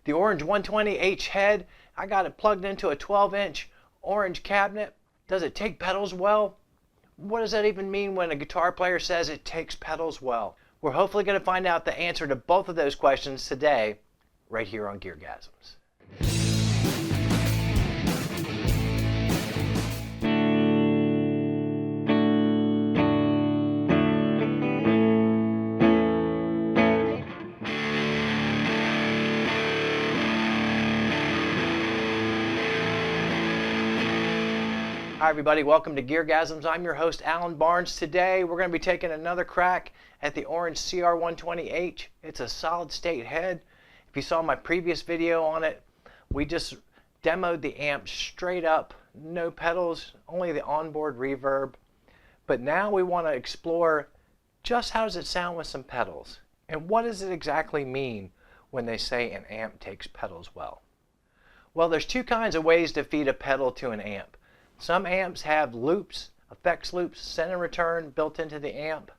The Orange 120H head, I got it plugged into a 12-inch orange cabinet. Does it take pedals well? What does that even mean when a guitar player says it takes pedals well? We're hopefully going to find out the answer to both of those questions today, right here on GearGasms. Hi everybody, welcome to GearGasms. I'm your host Alan Barnes. Today we're going to be taking another crack at the Orange CR120H. It's a solid state head. If you saw my previous video on it, we just demoed the amp straight up, no pedals, only the onboard reverb. But now we want to explore just how does it sound with some pedals, and what does it exactly mean when they say an amp takes pedals well. Well, there's two kinds of ways to feed a pedal to an amp. Some amps have loops, effects loops, send and return built into the amp.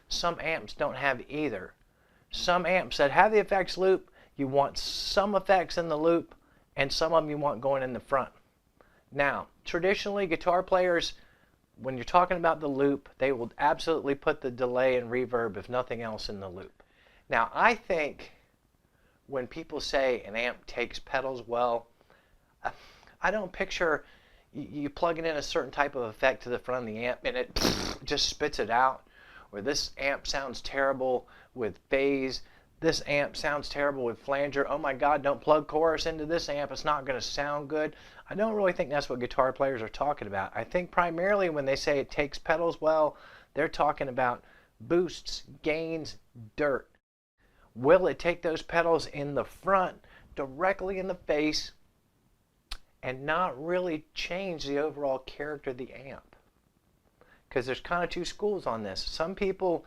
Some amps don't have either. Some amps that have the effects loop, you want some effects in the loop, and some of them you want going in the front. Now, traditionally, guitar players, when you're talking about the loop, they will absolutely put the delay and reverb, if nothing else, in the loop. Now, I think when people say an amp takes pedals well, I don't picture you plugging in a certain type of effect to the front of the amp and it just spits it out. Or this amp sounds terrible with phase. This amp sounds terrible with flanger. Oh my God, don't plug chorus into this amp. It's not going to sound good. I don't really think that's what guitar players are talking about. I think primarily when they say it takes pedals well, they're talking about boosts, gains, dirt. Will it take those pedals in the front, directly in the face, and not really change the overall character of the amp? Because there's kind of two schools on this. Some people,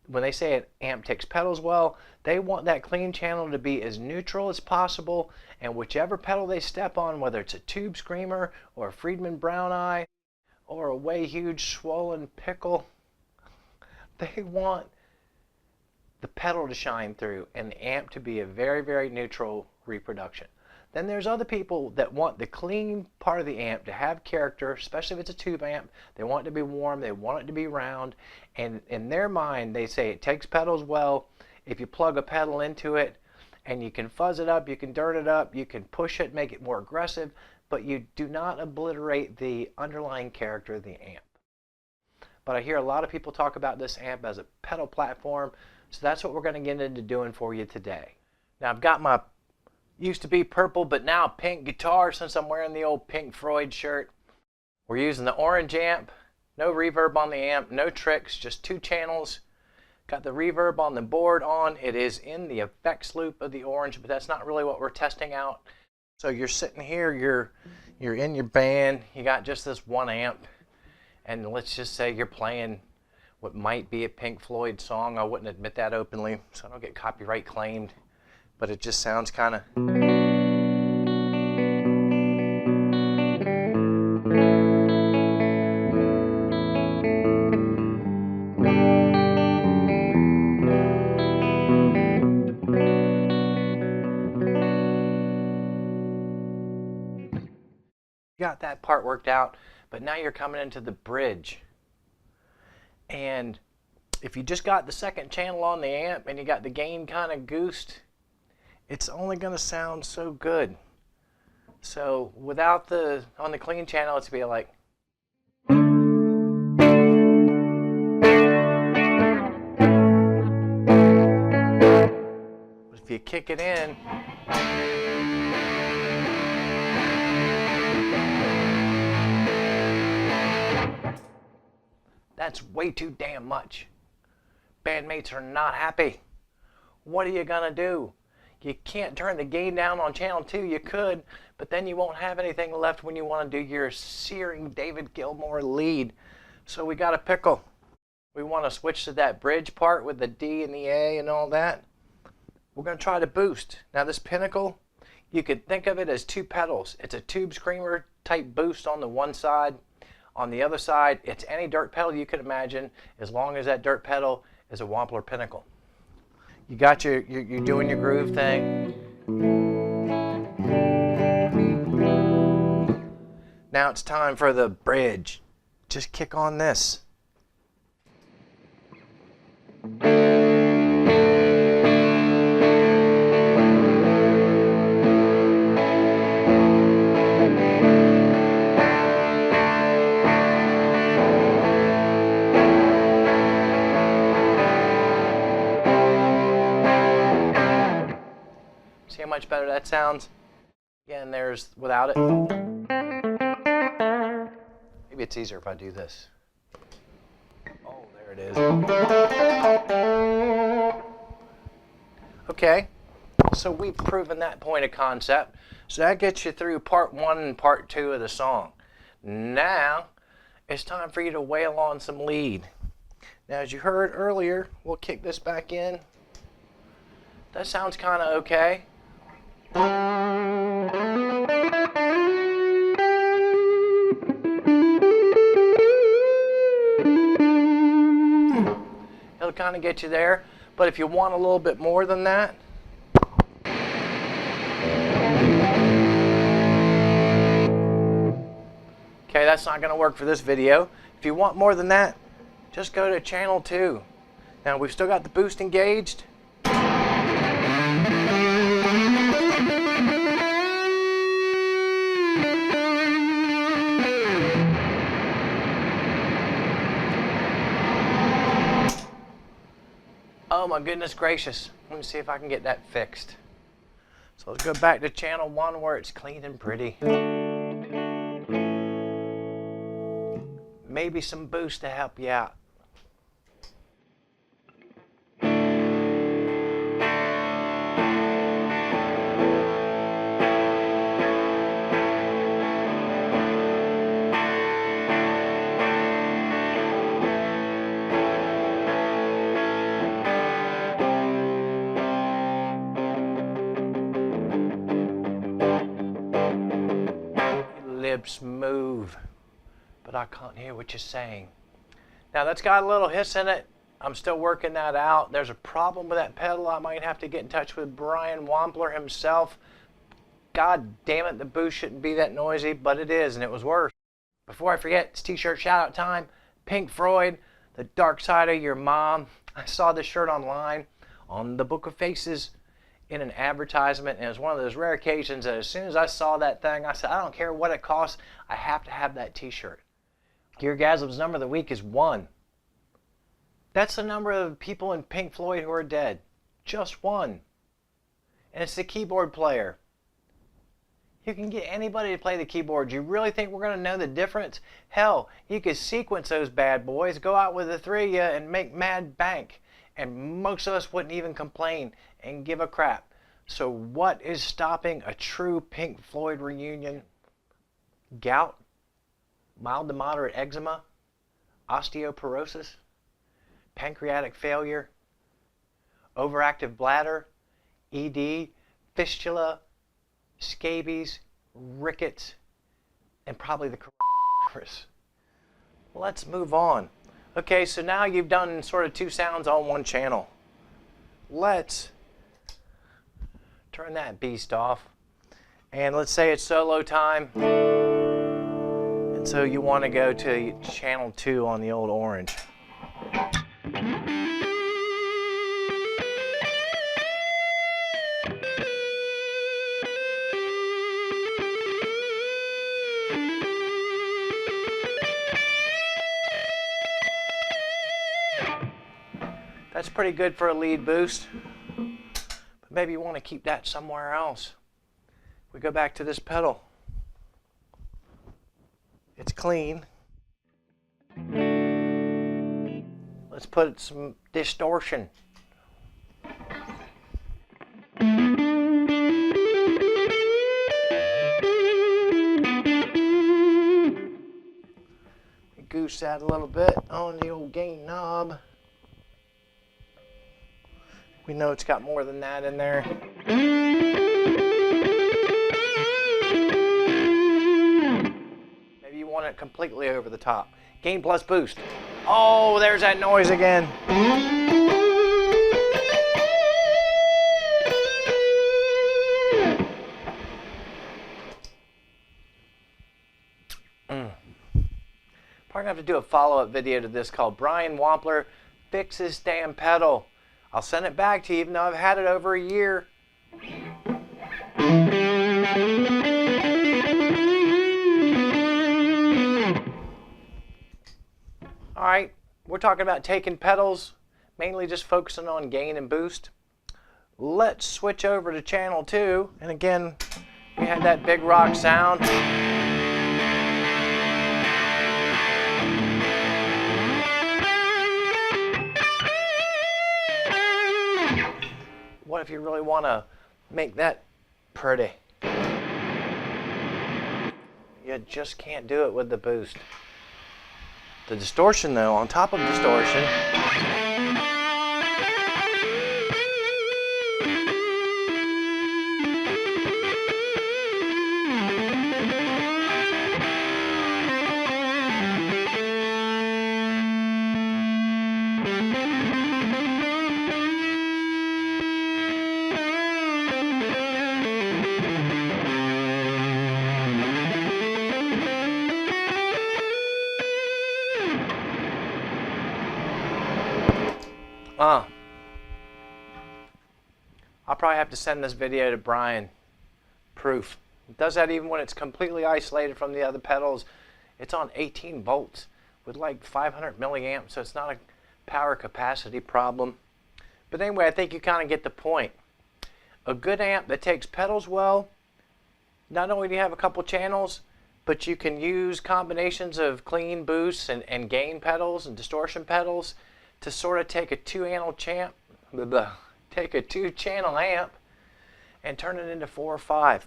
when they say an amp takes pedals well, they want that clean channel to be as neutral as possible, and whichever pedal they step on, whether it's a tube screamer or a Friedman Brown Eye or a way huge swollen pickle, they want the pedal to shine through and the amp to be a very, very neutral reproduction. Then there's other people that want the clean part of the amp to have character, especially if it's a tube amp. They want it to be warm, they want it to be round, and in their mind they say it takes pedals well if you plug a pedal into it and you can fuzz it up, you can dirt it up, you can push it, make it more aggressive, but you do not obliterate the underlying character of the amp. But I hear a lot of people talk about this amp as a pedal platform, so that's what we're going to get into doing for you today. Now I've got my used to be purple but now pink guitar since I'm wearing the old Pink Floyd shirt. We're using the orange amp, no reverb on the amp, no tricks, just two channels. Got the reverb on the board on. It is in the effects loop of the orange, but that's not really what we're testing out. So you're sitting here, you're in your band, you got just this one amp, and let's just say you're playing what might be a Pink Floyd song. I wouldn't admit that openly so I don't get copyright claimed, but it just sounds kind of... Got that part worked out, but now you're coming into the bridge. And if you just got the second channel on the amp and you got the gain kind of goosed, it's only going to sound so good. So without the, on the clean channel, it's be like. But if you kick it in, that's way too damn much. Bandmates are not happy. What are you gonna do? You can't turn the gain down on channel 2. You could, but then you won't have anything left when you want to do your searing David Gilmour lead. So we got a pickle. We want to switch to that bridge part with the D and the A and all that. We're going to try to boost. Now this Pinnacle, you could think of it as two pedals. It's a tube screamer type boost on the one side. On the other side, it's any dirt pedal you could imagine, as long as that dirt pedal is a Wampler Pinnacle. You got you're doing your groove thing. Now it's time for the bridge. Just kick on this. See how much better that sounds? Again, there's without it. Maybe it's easier if I do this. Oh, there it is. Okay, so we've proven that point of concept. So that gets you through part 1 and part 2 of the song. Now, it's time for you to wail on some lead. Now, as you heard earlier, we'll kick this back in. That sounds kind of okay. It'll kind of get you there, but if you want a little bit more than that, okay, that's not going to work for this video. If you want more than that, just go to channel 2. Now we've still got the boost engaged. Oh my goodness gracious. Let me see if I can get that fixed. So let's go back to channel 1 where it's clean and pretty. Maybe some boost to help you out. Lips move, but I can't hear what you're saying. Now that's got a little hiss in it. I'm still working that out. There's a problem with that pedal. I might have to get in touch with Brian Wampler himself. God damn it, the boost shouldn't be that noisy, but it is, and it was worse. Before I forget, it's t-shirt shout out time. Pink Floyd, The Dark Side of Your Mom. I saw this shirt online on the Book of Faces in an advertisement, and it was one of those rare occasions that as soon as I saw that thing, I said, I don't care what it costs, I have to have that t-shirt. GearGasms number of the week is 1. That's the number of people in Pink Floyd who are dead. Just 1. And it's the keyboard player. You can get anybody to play the keyboard. You really think we're going to know the difference? Hell, you could sequence those bad boys, go out with the 3 of you and make mad bank. And most of us wouldn't even complain and give a crap. So what is stopping a true Pink Floyd reunion? Gout? Mild to moderate eczema? Osteoporosis? Pancreatic failure? Overactive bladder? ED? Fistula? Scabies? Rickets? And probably the coronavirus. Let's move on. Okay, so now you've done sort of 2 sounds on 1 channel. Let's turn that beast off. And let's say it's solo time. And so you want to go to channel 2 on the old orange. That's pretty good for a lead boost, but maybe you want to keep that somewhere else. We go back to this pedal. It's clean. Let's put some distortion. Goose that a little bit on the old gain knob. We know it's got more than that in there. Maybe you want it completely over the top. Gain plus boost. Oh, there's that noise again. We're going to have to do a follow-up video to this called Brian Wampler Fixes Damn Pedal. I'll send it back to you even though I've had it over a year. Alright, we're talking about taking pedals, mainly just focusing on gain and boost. Let's switch over to channel 2, and again, we had that big rock sound. What if you really want to make that pretty? You just can't do it with the boost. The distortion though, on top of distortion, I'll probably have to send this video to Brian. Proof. It does that even when it's completely isolated from the other pedals. It's on 18 volts with like 500 milliamps, so it's not a power capacity problem. But anyway, I think you kind of get the point. A good amp that takes pedals well, not only do you have a couple channels, but you can use combinations of clean boosts and gain pedals and distortion pedals to sort of take a two-channel amp and turn it into 4 or 5.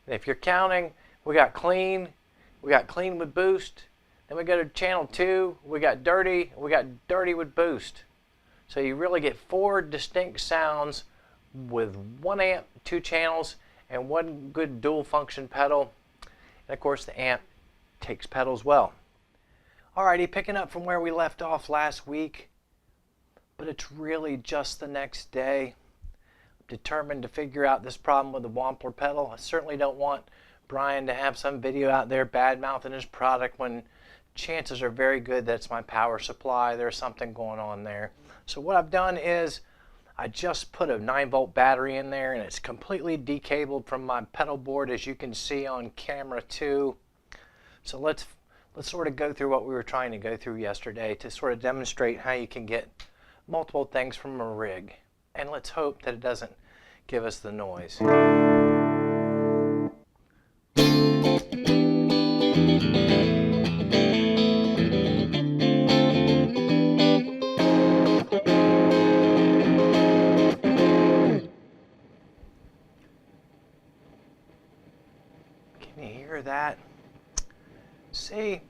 And if you're counting, we got clean with boost, then we go to channel 2, we got dirty with boost. So you really get 4 distinct sounds with 1 amp, 2 channels, and 1 good dual function pedal. And of course the amp takes pedals well. Alrighty, picking up from where we left off last week, but it's really just the next day. I'm determined to figure out this problem with the Wampler pedal. I certainly don't want Brian to have some video out there bad-mouthing his product when chances are very good that it's my power supply. There's something going on there. So what I've done is I just put a 9-volt battery in there, and it's completely decabled from my pedal board, as you can see on camera 2. So let's sort of go through what we were trying to go through yesterday to sort of demonstrate how you can get multiple things from a rig. And let's hope that it doesn't give us the noise. Can you hear that? See?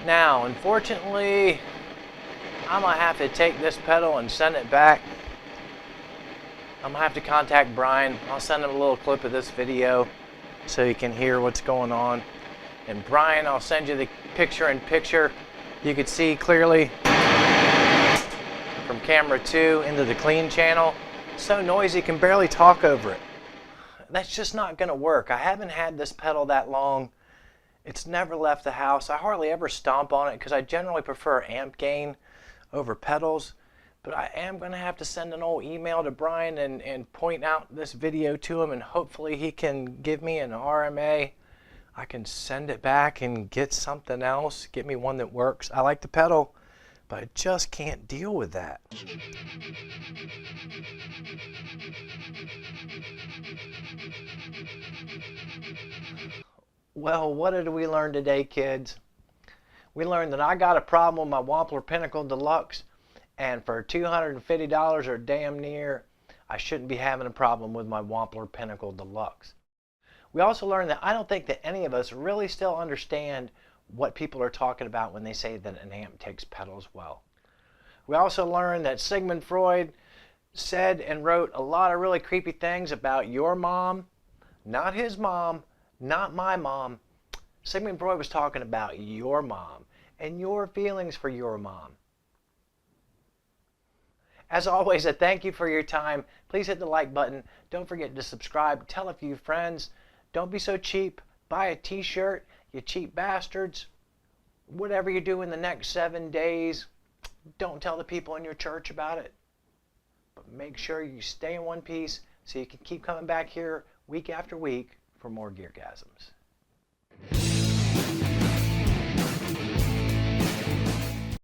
Now, unfortunately, I'm going to have to take this pedal and send it back. I'm going to have to contact Brian. I'll send him a little clip of this video so you can hear what's going on. And Brian, I'll send you the picture-in-picture. You can see clearly from camera 2 into the clean channel. So noisy, you can barely talk over it. That's just not going to work. I haven't had this pedal that long. It's never left the house. I hardly ever stomp on it because I generally prefer amp gain over pedals, but I am going to have to send an old email to Brian and point out this video to him, and hopefully he can give me an RMA. I can send it back and get something else, get me one that works. I like the pedal, but I just can't deal with that. Well, what did we learn today, kids? We learned that I got a problem with my Wampler Pinnacle Deluxe, and for $250 or damn near, I shouldn't be having a problem with my Wampler Pinnacle Deluxe. We also learned that I don't think that any of us really still understand what people are talking about when they say that an amp takes pedals well. We also learned that Sigmund Freud said and wrote a lot of really creepy things about your mom, not his mom, not my mom. Sigmund Freud was talking about your mom and your feelings for your mom. As always, I thank you for your time. Please hit the like button. Don't forget to subscribe. Tell a few friends. Don't be so cheap. Buy a t-shirt, you cheap bastards. whatever you do in the next 7 days, don't tell the people in your church about it. But make sure you stay in one piece so you can keep coming back here week after week for more GearGasms.